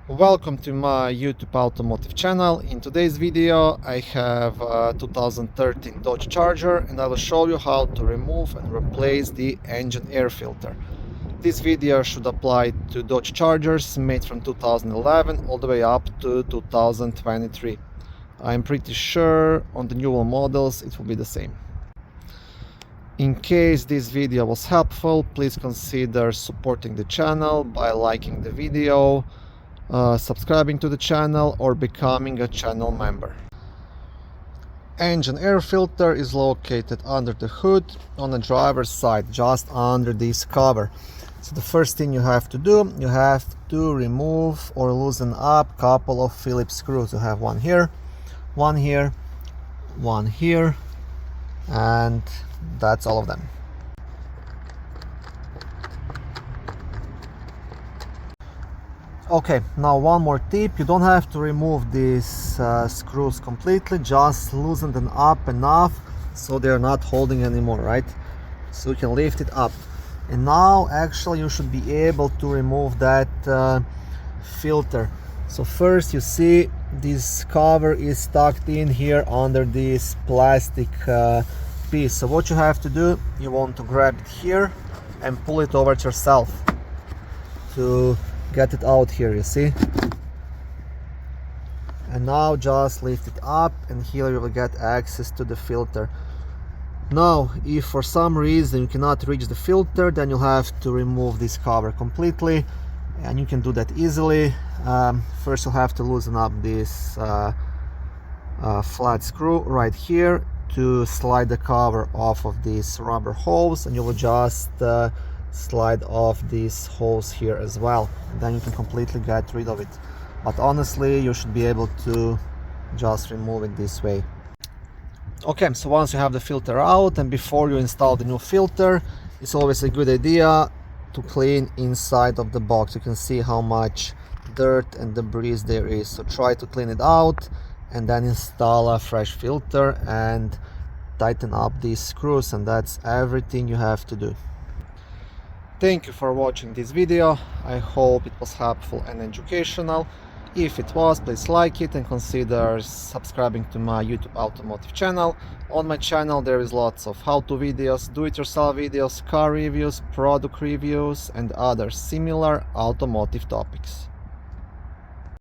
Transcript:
Welcome to my YouTube automotive channel. In today's video I have a 2013 Dodge Charger and I will show you how to remove and replace the engine air filter. This video should apply to Dodge Chargers made from 2011 all the way up to 2023. I'm pretty sure on the newer models it will be the same. In case this video was helpful, please consider supporting the channel by liking the video, subscribing to the channel, or becoming a channel member. Engine air filter is located under the hood on the driver's side, just under this cover. So the first thing you have to do, you have to remove or loosen up a couple of phillips screws. You have one here, one here, one here, and that's all of them. Okay, now one more tip. You don't have to remove these screws completely, just loosen them up enough so they're not holding anymore, right? So you can lift it up. And now actually you should be able to remove that filter. So first you see this cover is tucked in here under this plastic piece. So what you have to do, you want to grab it here and pull it over to yourself to get it out here, you see. And now just lift it up and here you will get access to the filter. Now if for some reason you cannot reach the filter, then you'll have to remove this cover completely, and you can do that easily. First you'll have to loosen up this flat screw right here to slide the cover off of these rubber holes, and you will just slide off these holes here as well. Then you can completely get rid of it. But honestly, you should be able to just remove it this way. Okay, so once you have the filter out and before you install the new filter, it's always a good idea to clean inside of the box. You can see how much dirt and debris there is. So try to clean it out and then install a fresh filter and tighten up these screws, and that's everything you have to do. Thank you for watching this video. I hope it was helpful and educational. If it was, please like it and consider subscribing to my YouTube automotive channel. On my channel there is lots of how-to videos, do-it-yourself videos, car reviews, product reviews and other similar automotive topics.